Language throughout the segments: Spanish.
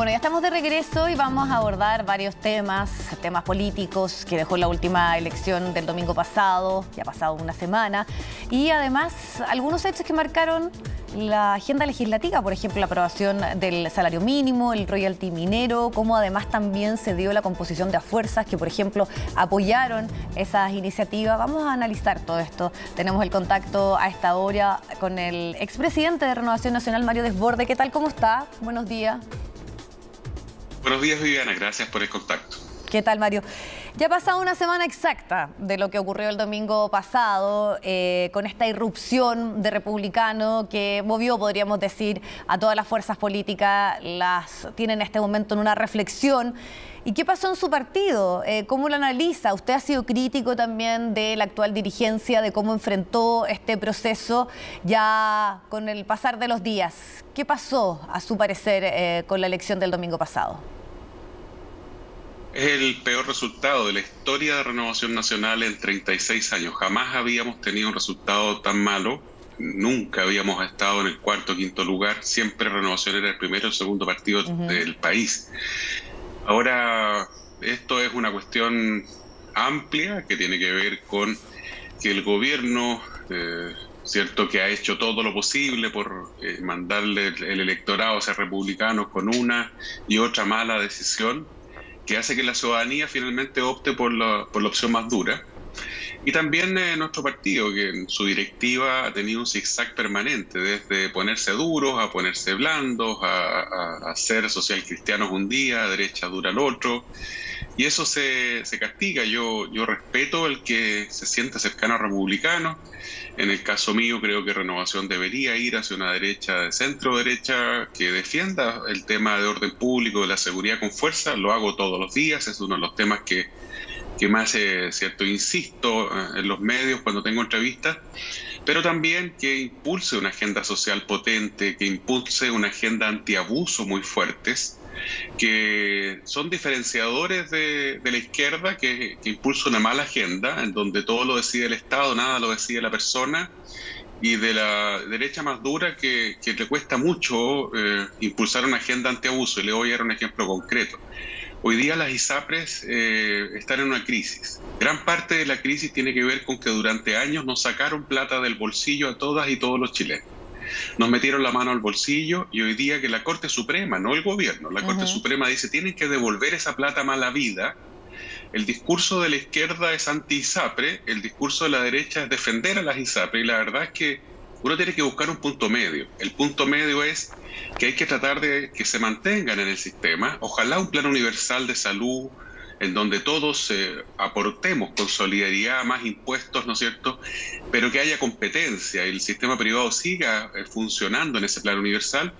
Bueno, ya estamos de regreso y vamos a abordar varios temas políticos que dejó la última elección del domingo pasado, ya ha pasado una semana, y además algunos hechos que marcaron la agenda legislativa, por ejemplo, la aprobación del salario mínimo, el royalty minero, como además también se dio la composición de fuerzas que, por ejemplo, apoyaron esas iniciativas. Vamos a analizar todo esto. Tenemos el contacto a esta hora con el expresidente de Renovación Nacional, Mario Desbordes. ¿Qué tal? ¿Cómo está? Buenos días. Buenos días, Viviana. Gracias por el contacto. ¿Qué tal, Mario? Ya ha pasado una semana exacta de lo que ocurrió el domingo pasado con esta irrupción de republicano que movió, podríamos decir, a todas las fuerzas políticas. Las tiene en este momento en una reflexión. ¿Y qué pasó en su partido? ¿Cómo lo analiza? Usted ha sido crítico también de la actual dirigencia, de cómo enfrentó este proceso ya con el pasar de los días. ¿Qué pasó, a su parecer, con la elección del domingo pasado? Es el peor resultado de la historia de Renovación Nacional en 36 años. Jamás habíamos tenido un resultado tan malo. Nunca habíamos estado en el cuarto o quinto lugar. Siempre Renovación era el primero o segundo partido del país. Ahora, esto es una cuestión amplia que tiene que ver con que el gobierno, cierto, que ha hecho todo lo posible por mandarle el electorado a ser republicanos con una y otra mala decisión, que hace que la ciudadanía finalmente opte por la opción más dura. Y también nuestro partido, que en su directiva ha tenido un zigzag permanente, desde ponerse duros a ponerse blandos, a ser social cristianos un día, a derecha dura el otro. Y eso se castiga. Yo respeto el que se siente cercano a republicanos. En el caso mío, creo que Renovación debería ir hacia una derecha de centro-derecha que defienda el tema de orden público, de la seguridad con fuerza. Lo hago todos los días, es uno de los temas que más, cierto, insisto en los medios cuando tengo entrevistas, pero también que impulse una agenda social potente, que impulse una agenda antiabuso muy fuertes, que son diferenciadores de la izquierda, que impulsa una mala agenda, en donde todo lo decide el Estado, nada lo decide la persona, y de la derecha más dura que le cuesta mucho impulsar una agenda antiabuso. Y le voy a dar un ejemplo concreto. Hoy día las ISAPRES están en una crisis. Gran parte de la crisis tiene que ver con que durante años nos sacaron plata del bolsillo a todas y todos los chilenos. Nos metieron la mano al bolsillo y hoy día que la Corte Suprema, no el gobierno, la Corte Suprema dice tienen que devolver esa plata mala vida. El discurso de la izquierda es anti-ISAPRE, el discurso de la derecha es defender a las ISAPRE, y la verdad es que uno tiene que buscar un punto medio. El punto medio es que hay que tratar de que se mantengan en el sistema. Ojalá un plan universal de salud en donde todos aportemos con solidaridad más impuestos, ¿no es cierto? Pero que haya competencia y el sistema privado siga funcionando en ese plan universal.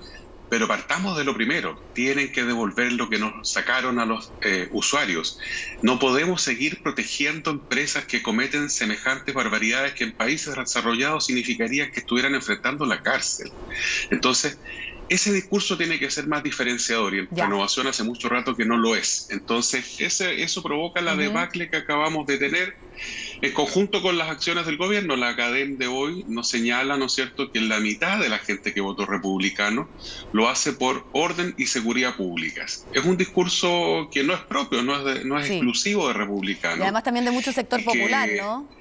Pero partamos de lo primero, tienen que devolver lo que nos sacaron a los usuarios. No podemos seguir protegiendo empresas que cometen semejantes barbaridades que en países desarrollados significaría que estuvieran enfrentando la cárcel. Entonces, ese discurso tiene que ser más diferenciador y en Renovación hace mucho rato que no lo es. Entonces, eso provoca la debacle que acabamos de tener en conjunto con las acciones del gobierno. La Academ de hoy nos señala, ¿no es cierto?, que la mitad de la gente que votó republicano lo hace por orden y seguridad públicas. Es un discurso que no es propio, no es exclusivo de republicanos. Y además también de mucho sector popular, ¿no?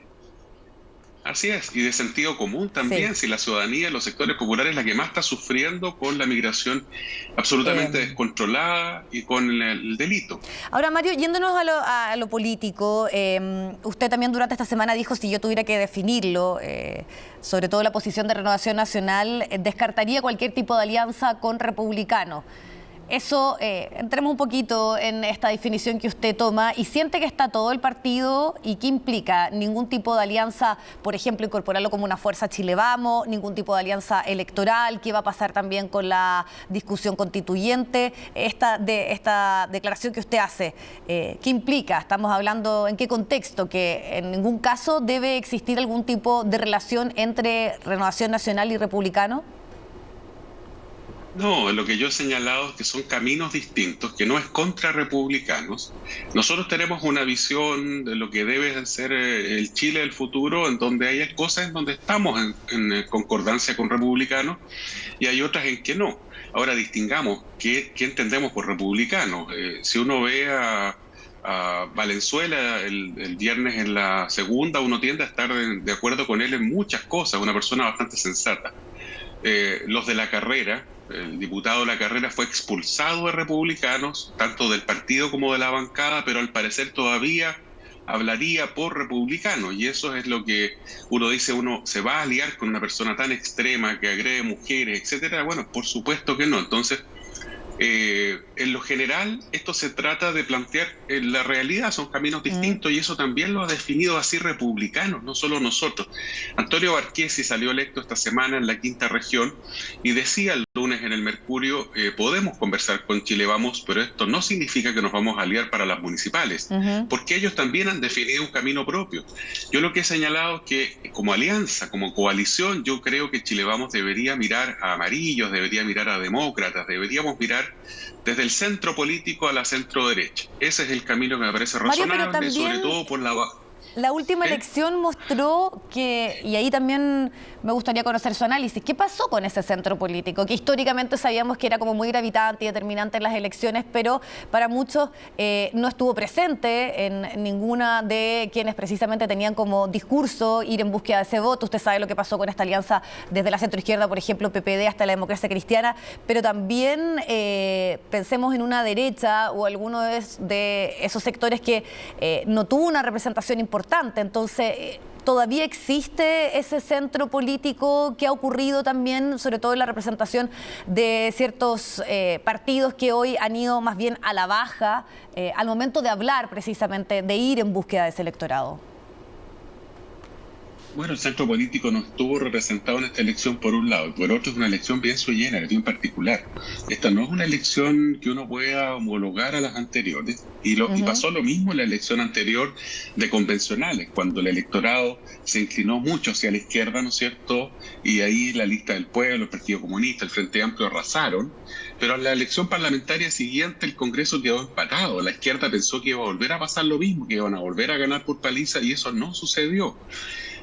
Así es, y de sentido común también, si la ciudadanía, los sectores populares, la que más está sufriendo con la migración absolutamente descontrolada y con el delito. Ahora, Mario, yéndonos a lo político, usted también durante esta semana dijo, si yo tuviera que definirlo, sobre todo la posición de Renovación Nacional, descartaría cualquier tipo de alianza con republicanos. Eso, entremos un poquito en esta definición que usted toma y siente que está todo el partido y qué implica ningún tipo de alianza, por ejemplo, incorporarlo como una fuerza Chile Vamos, ningún tipo de alianza electoral, qué va a pasar también con la discusión constituyente, esta declaración que usted hace, ¿qué implica? Estamos hablando en qué contexto, que en ningún caso debe existir algún tipo de relación entre Renovación Nacional y republicano. No, lo que yo he señalado es que son caminos distintos, que no es contra republicanos. Nosotros tenemos una visión de lo que debe ser el Chile del futuro, en donde hay cosas en donde estamos en concordancia con republicanos y hay otras en que no. Ahora distingamos qué entendemos por republicanos. Si uno ve a Valenzuela el viernes en la segunda, uno tiende a estar de acuerdo con él en muchas cosas, una persona bastante sensata. Los de la carrera, el diputado de la carrera fue expulsado de republicanos, tanto del partido como de la bancada, pero al parecer todavía hablaría por republicanos, y eso es lo que uno dice, uno se va a aliar con una persona tan extrema que agrede mujeres, etcétera. Bueno, por supuesto que no. Entonces, en lo general, esto se trata de plantear la realidad, son caminos distintos, y eso también lo ha definido así republicanos, no solo nosotros. Antonio Barquesi salió electo esta semana en la quinta región y decía el lunes en el Mercurio, podemos conversar con Chile Vamos, pero esto no significa que nos vamos a aliar para las municipales, porque ellos también han definido un camino propio. Yo lo que he señalado es que como alianza, como coalición, yo creo que Chile Vamos debería mirar a amarillos, debería mirar a demócratas, deberíamos mirar desde el centro político a la centro derecha. Ese es el camino que me parece razonable, Mario, sobre todo por la última elección mostró que, y ahí también me gustaría conocer su análisis, ¿qué pasó con ese centro político? Que históricamente sabíamos que era como muy gravitante y determinante en las elecciones, pero para muchos no estuvo presente en ninguna de quienes precisamente tenían como discurso ir en búsqueda de ese voto. Usted sabe lo que pasó con esta alianza desde la centroizquierda, por ejemplo, PPD hasta la Democracia Cristiana, pero también pensemos en una derecha o alguno de esos sectores que no tuvo una representación importante. Entonces, ¿todavía existe ese centro político? ¿Qué ha ocurrido también, sobre todo en la representación de ciertos partidos que hoy han ido más bien a la baja al momento de hablar precisamente, de ir en búsqueda de ese electorado? Bueno, el centro político no estuvo representado en esta elección por un lado, y por otro es una elección bien sui generis, bien particular. Esta no es una elección que uno pueda homologar a las anteriores, y pasó lo mismo en la elección anterior de convencionales, cuando el electorado se inclinó mucho hacia la izquierda, ¿no es cierto? Y ahí la Lista del Pueblo, el Partido Comunista, el Frente Amplio arrasaron, pero en la elección parlamentaria siguiente el Congreso quedó empatado. La izquierda pensó que iba a volver a pasar lo mismo, que iban a volver a ganar por paliza, y eso no sucedió.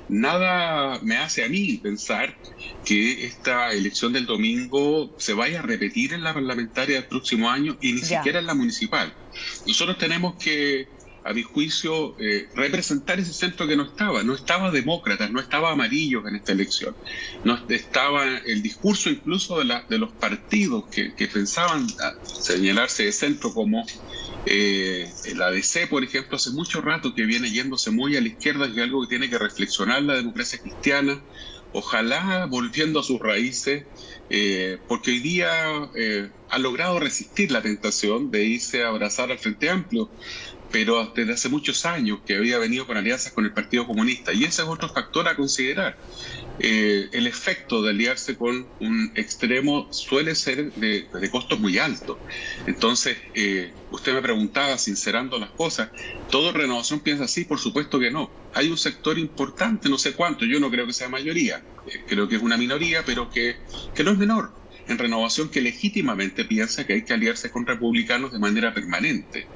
Nada me hace a mí pensar que esta elección del domingo se vaya a repetir en la parlamentaria del próximo año y ni siquiera en la municipal. Nosotros tenemos que, a mi juicio, representar ese centro que no estaba demócratas, no estaba amarillos en esta elección, no estaba el discurso incluso de los partidos que pensaban señalarse de centro como la ADC, por ejemplo, hace mucho rato que viene yéndose muy a la izquierda, y algo que tiene que reflexionar la Democracia Cristiana, ojalá volviendo a sus raíces, porque hoy día ha logrado resistir la tentación de irse a abrazar al Frente Amplio, pero desde hace muchos años que había venido con alianzas con el Partido Comunista, y ese es otro factor a considerar. El efecto de aliarse con un extremo suele ser de costos muy altos. Entonces, usted me preguntaba, sincerando las cosas, ¿todo Renovación piensa así? Por supuesto que no. Hay un sector importante, no sé cuánto, yo no creo que sea mayoría, creo que es una minoría, pero que no es menor, en Renovación, que legítimamente piensa que hay que aliarse con republicanos de manera permanente.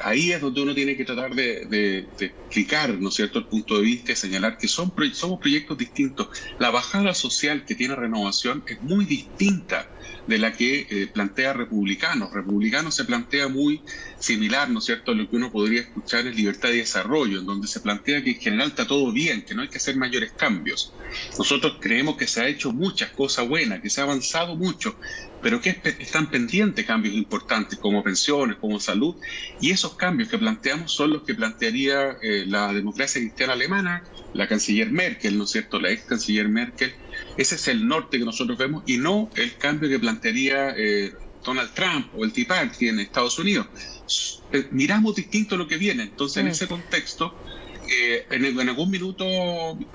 Ahí es donde uno tiene que tratar de explicar, ¿no es cierto?, el punto de vista y señalar que somos proyectos distintos. La bajada social que tiene Renovación es muy distinta de la que plantea Republicanos. Republicanos se plantea muy similar, ¿no es cierto?, a lo que uno podría escuchar en Libertad y Desarrollo, en donde se plantea que en general está todo bien, que no hay que hacer mayores cambios. Nosotros creemos que se ha hecho muchas cosas buenas, que se ha avanzado mucho, pero que están pendientes cambios importantes como pensiones, como salud, y esos cambios que planteamos son los que plantearía la democracia cristiana alemana, la canciller Merkel, ¿no es cierto?, la ex canciller Merkel. Ese es el norte que nosotros vemos, y no el cambio que plantearía Donald Trump o el Tea Party en Estados Unidos. Miramos distinto lo que viene. Entonces, en ese contexto, en algún minuto,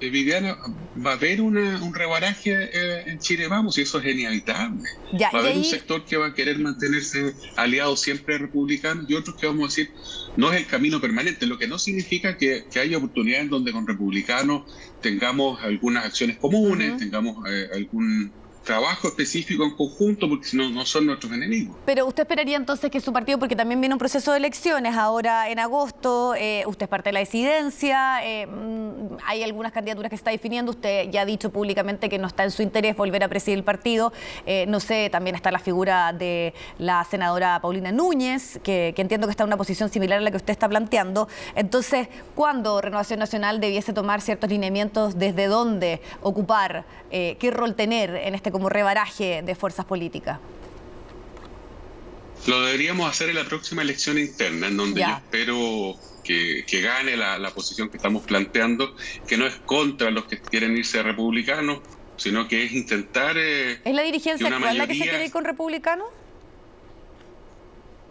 Viviana, va a haber un rebaraje en Chile Vamos, y eso es inevitable. Va a haber un sector que va a querer mantenerse aliado siempre republicano, y otros que vamos a decir no es el camino permanente, lo que no significa que haya oportunidades donde con republicanos tengamos algunas acciones comunes, tengamos algún trabajo específico en conjunto, porque si no, no son nuestros enemigos. Pero usted esperaría entonces que su partido, porque también viene un proceso de elecciones ahora en agosto, usted es parte de la disidencia, hay algunas candidaturas que se está definiendo, usted ya ha dicho públicamente que no está en su interés volver a presidir el partido, no sé, también está la figura de la senadora Paulina Núñez, que entiendo que está en una posición similar a la que usted está planteando. Entonces, ¿cuándo Renovación Nacional debiese tomar ciertos lineamientos, desde dónde ocupar, qué rol tener en este como rebaraje de fuerzas políticas? Lo deberíamos hacer en la próxima elección interna, en donde yo espero que gane la posición que estamos planteando, que no es contra los que quieren irse a republicanos, sino que es intentar... ¿Es la dirigencia actual la que se quiere ir con republicanos?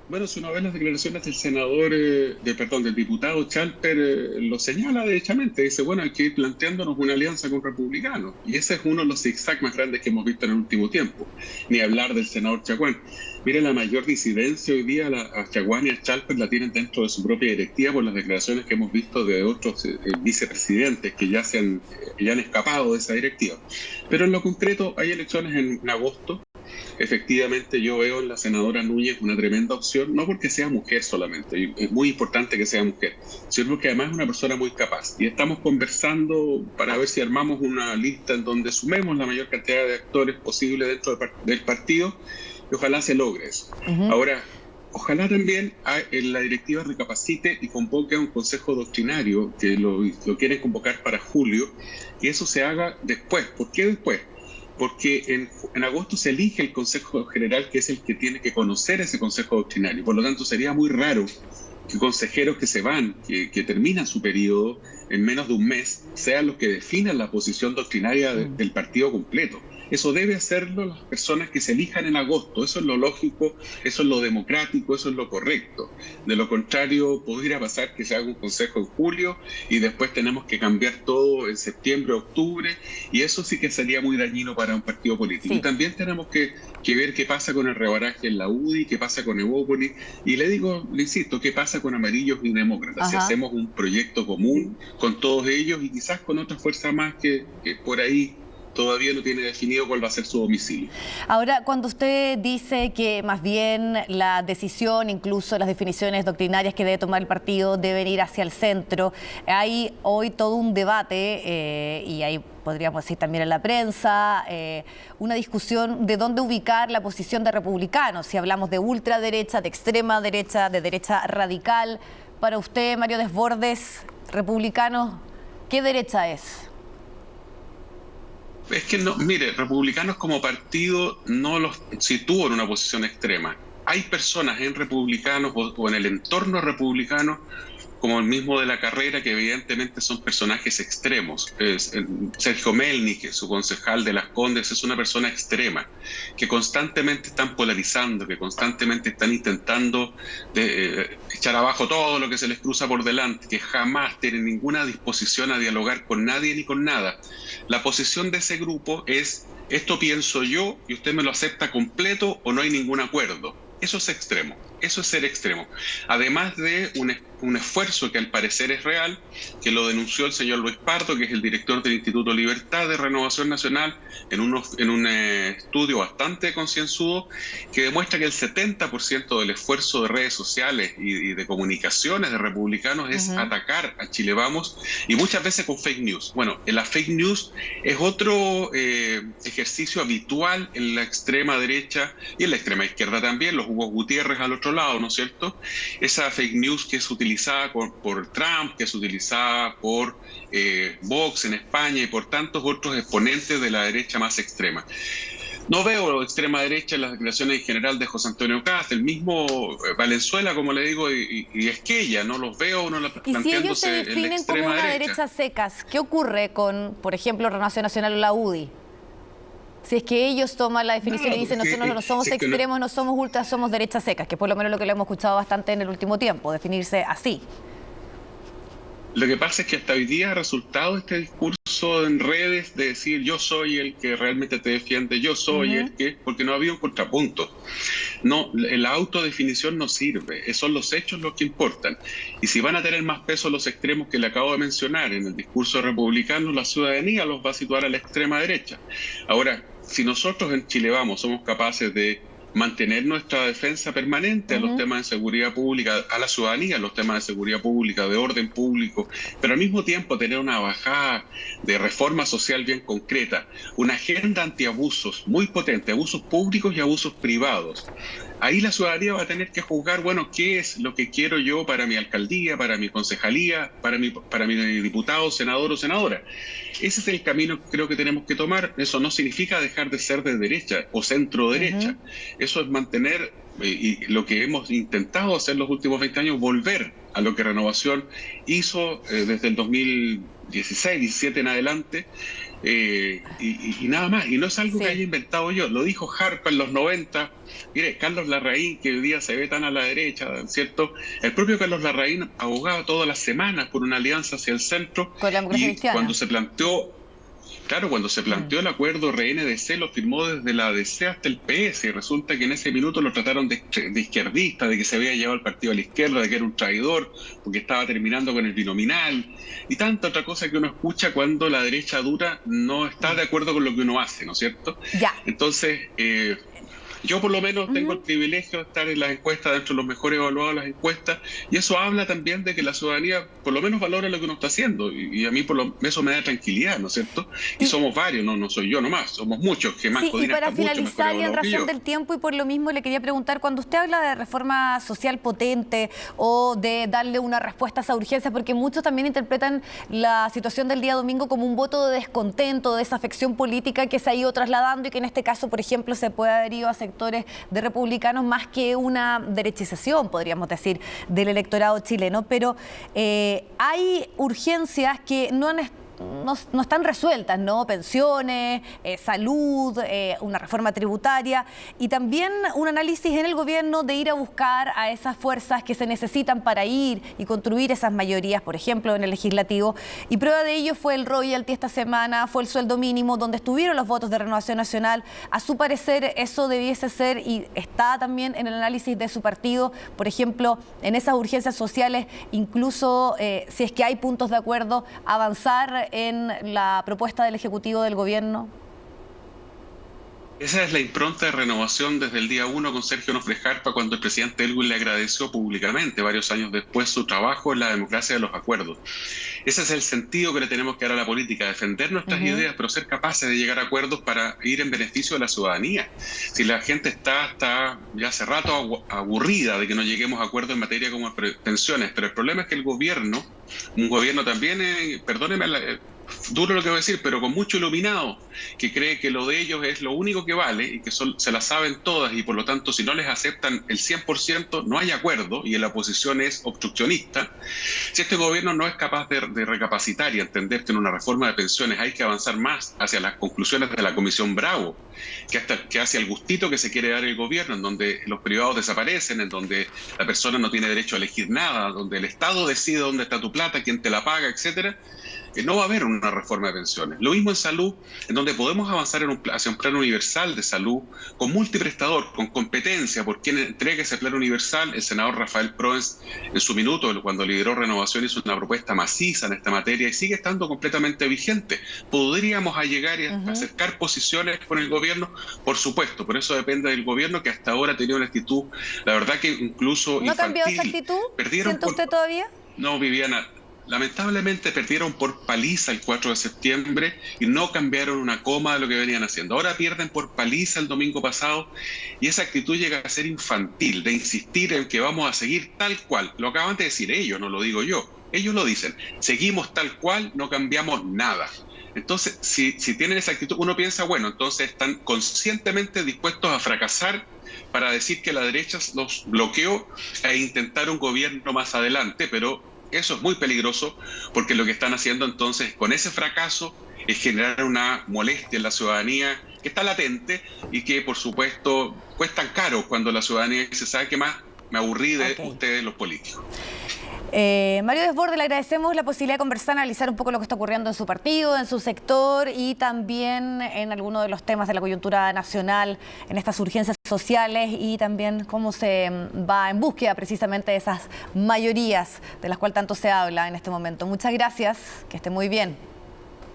Bueno, si uno ve las declaraciones del senador, del diputado Chalper, lo señala derechamente. Dice, bueno, hay que ir planteándonos una alianza con republicanos. Y ese es uno de los zigzags más grandes que hemos visto en el último tiempo. Ni hablar del senador Chaguán. Mire, la mayor disidencia hoy día a Chaguán y a Chalper la tienen dentro de su propia directiva por las declaraciones que hemos visto de otros vicepresidentes que ya han escapado de esa directiva. Pero en lo concreto, hay elecciones en agosto. Efectivamente, yo veo en la senadora Núñez una tremenda opción, no porque sea mujer solamente, y es muy importante que sea mujer, sino porque además es una persona muy capaz. Y estamos conversando para ver si armamos una lista en donde sumemos la mayor cantidad de actores posible dentro del partido, y ojalá se logre eso. Ahora, ojalá también la directiva recapacite y convoque a un consejo doctrinario, que lo quieren convocar para julio, y eso se haga después. ¿Por qué después? Porque en agosto se elige el Consejo General, que es el que tiene que conocer ese Consejo Doctrinario. Por lo tanto, sería muy raro que consejeros que se van, que terminan su periodo en menos de un mes, sean los que definan la posición doctrinaria del partido completo. Eso debe hacerlo las personas que se elijan en agosto. Eso es lo lógico, eso es lo democrático, eso es lo correcto. De lo contrario, podría pasar que se haga un consejo en julio y después tenemos que cambiar todo en septiembre, octubre, y eso sí que sería muy dañino para un partido político. Sí. Y también tenemos que ver qué pasa con el rebaraje en la UDI, qué pasa con Evópolis, y le insisto, qué pasa con Amarillos y Demócratas. Si hacemos un proyecto común con todos ellos y quizás con otra fuerza más que por ahí todavía no tiene definido cuál va a ser su domicilio. Ahora, cuando usted dice que más bien la decisión, incluso las definiciones doctrinarias que debe tomar el partido deben ir hacia el centro, hay hoy todo un debate, y hay, podríamos decir también en la prensa, una discusión de dónde ubicar la posición de republicanos, si hablamos de ultraderecha, de extrema derecha, de derecha radical. Para usted, Mario Desbordes, republicanos, ¿qué derecha es? Es que no, mire, republicanos como partido no los sitúan en una posición extrema. Hay personas en republicanos o en el entorno republicano, como el mismo de la Carrera, que evidentemente son personajes extremos. Sergio Melnik, su concejal de Las Condes, es una persona extrema, que constantemente están polarizando, que constantemente están intentando echar abajo todo lo que se les cruza por delante, que jamás tienen ninguna disposición a dialogar con nadie ni con nada. La posición de ese grupo es, esto pienso yo y usted me lo acepta completo o no hay ningún acuerdo. Eso es extremo, eso es ser extremo. Además de un esfuerzo que al parecer es real, que lo denunció el señor Luis Pardo, que es el director del Instituto Libertad de Renovación Nacional, en un estudio bastante concienzudo, que demuestra que el 70% del esfuerzo de redes sociales y de comunicaciones de republicanos es atacar a Chile Vamos, y muchas veces con fake news. Bueno, la fake news es otro ejercicio habitual en la extrema derecha y en la extrema izquierda también, los Hugo Gutiérrez al otro lado, ¿no es cierto? Esa fake news que es utilizada por Trump, que es utilizada por Vox en España y por tantos otros exponentes de la derecha más extrema. No veo extrema derecha en las declaraciones en general de José Antonio Kast, el mismo Valenzuela, como le digo, y Esquella, no los veo planteándose. Y si ellos se definen como una derecha secas, ¿qué ocurre con, por ejemplo, Renovación Nacional o la UDI? Si es que ellos toman la definición y dicen nosotros no somos extremos, no somos ultras, somos derechas secas, que por lo menos lo que lo hemos escuchado bastante en el último tiempo, definirse así. Lo que pasa es que hasta hoy día ha resultado este discurso discurso en redes de decir yo soy el que realmente te defiende, yo soy el que, porque no había un contrapunto. No, la autodefinición no sirve, son los hechos los que importan. Y si van a tener más peso los extremos que le acabo de mencionar en el discurso republicano, la ciudadanía los va a situar a la extrema derecha. Ahora, si nosotros en Chile Vamos somos capaces de mantener nuestra defensa permanente a los temas de seguridad pública, a la ciudadanía, a los temas de seguridad pública, de orden público, pero al mismo tiempo tener una bajada de reforma social bien concreta, una agenda antiabusos muy potente, abusos públicos y abusos privados. Ahí la ciudadanía va a tener que juzgar, bueno, qué es lo que quiero yo para mi alcaldía, para mi concejalía, para mi diputado, senador o senadora. Ese es el camino que creo que tenemos que tomar. Eso no significa dejar de ser de derecha o centro derecha. Eso es mantener, y lo que hemos intentado hacer los últimos 20 años, volver a lo que Renovación hizo desde el 2016, 17 en adelante, y nada más. Y no es algo que haya inventado yo, lo dijo Harper en los 90. Mire, Carlos Larraín, que hoy día se ve tan a la derecha, ¿cierto? El propio Carlos Larraín abogaba todas las semanas por una alianza hacia el centro. Con la democracia cristiana. Cuando se planteó el acuerdo RNDC, lo firmó desde la DC hasta el PS, y resulta que en ese minuto lo trataron de izquierdista, de que se había llevado al partido a la izquierda, de que era un traidor, porque estaba terminando con el binominal, y tanta otra cosa que uno escucha cuando la derecha dura no está de acuerdo con lo que uno hace, ¿no es cierto? Ya. Entonces, yo por lo menos tengo el privilegio de estar en las encuestas, dentro de los mejores evaluados de las encuestas, y eso habla también de que la ciudadanía por lo menos valora lo que uno está haciendo, y a mí eso me da tranquilidad, ¿no es cierto? Y somos varios, no soy yo nomás, somos muchos, que más y para finalizar, y en razón del tiempo, y por lo mismo le quería preguntar, cuando usted habla de reforma social potente o de darle una respuesta a esa urgencia, porque muchos también interpretan la situación del día domingo como un voto de descontento, de desafección política que se ha ido trasladando y que en este caso, por ejemplo, se puede haber ido a sectores de republicanos más que una derechización, podríamos decir, del electorado chileno. Pero hay urgencias que no están resueltas, ¿no? Pensiones, salud, una reforma tributaria y también un análisis en el gobierno de ir a buscar a esas fuerzas que se necesitan para ir y construir esas mayorías, por ejemplo, en el legislativo. Y prueba de ello fue el royalty esta semana, fue el sueldo mínimo, donde estuvieron los votos de Renovación Nacional. A su parecer, eso debiese ser, y está también en el análisis de su partido, por ejemplo, en esas urgencias sociales, incluso si es que hay puntos de acuerdo, avanzar en la propuesta del Ejecutivo del Gobierno. Esa es la impronta de Renovación desde el día 1 con Sergio Nofre Jarpa, cuando el presidente Elwin le agradeció públicamente, varios años después, su trabajo en la democracia de los acuerdos. Ese es el sentido que le tenemos que dar a la política, defender nuestras ideas, pero ser capaces de llegar a acuerdos para ir en beneficio de la ciudadanía. Si la gente está ya hace rato aburrida de que no lleguemos a acuerdos en materia como pensiones, pero el problema es que el gobierno, un gobierno también, perdóneme duro lo que voy a decir, pero con mucho iluminado, que cree que lo de ellos es lo único que vale y que se las saben todas, y por lo tanto si no les aceptan el 100% no hay acuerdo, y la oposición es obstruccionista. Si este gobierno no es capaz de recapacitar y entender que en una reforma de pensiones hay que avanzar más hacia las conclusiones de la Comisión Bravo, que hacia el gustito que se quiere dar el gobierno, en donde los privados desaparecen, en donde la persona no tiene derecho a elegir nada, donde el Estado decide dónde está tu plata, quién te la paga, etcétera, no va a haber una reforma de pensiones. Lo mismo en salud, en donde podemos avanzar hacia un plan universal de salud, con multiprestador, con competencia por quien entregue ese plan universal. El senador Rafael Proens, en su minuto, cuando lideró Renovación, hizo una propuesta maciza en esta materia y sigue estando completamente vigente. ¿Podríamos llegar y acercar posiciones con el gobierno? Por supuesto, por eso depende del gobierno, que hasta ahora ha tenido una actitud, la verdad que incluso ¿No ha cambiado esa actitud? ¿Siente usted todavía? No, Viviana. Lamentablemente perdieron por paliza el 4 de septiembre y no cambiaron una coma de lo que venían haciendo. Ahora pierden por paliza el domingo pasado, y esa actitud llega a ser infantil, de insistir en que vamos a seguir tal cual. Lo acaban de decir ellos, no lo digo yo. Ellos lo dicen, seguimos tal cual, no cambiamos nada. Entonces, si tienen esa actitud, uno piensa, bueno, entonces están conscientemente dispuestos a fracasar para decir que la derecha los bloqueó e intentar un gobierno más adelante, pero eso es muy peligroso, porque lo que están haciendo entonces con ese fracaso es generar una molestia en la ciudadanía que está latente y que por supuesto cuestan caro cuando la ciudadanía dice, ¿sabe qué más? Me aburrí de ustedes los políticos. Mario Desbordes, le agradecemos la posibilidad de conversar, analizar un poco lo que está ocurriendo en su partido, en su sector y también en algunos de los temas de la coyuntura nacional, en estas urgencias sociales y también cómo se va en búsqueda precisamente de esas mayorías de las cuales tanto se habla en este momento. Muchas gracias, que esté muy bien.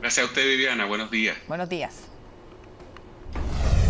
Gracias a usted, Viviana. Buenos días. Buenos días.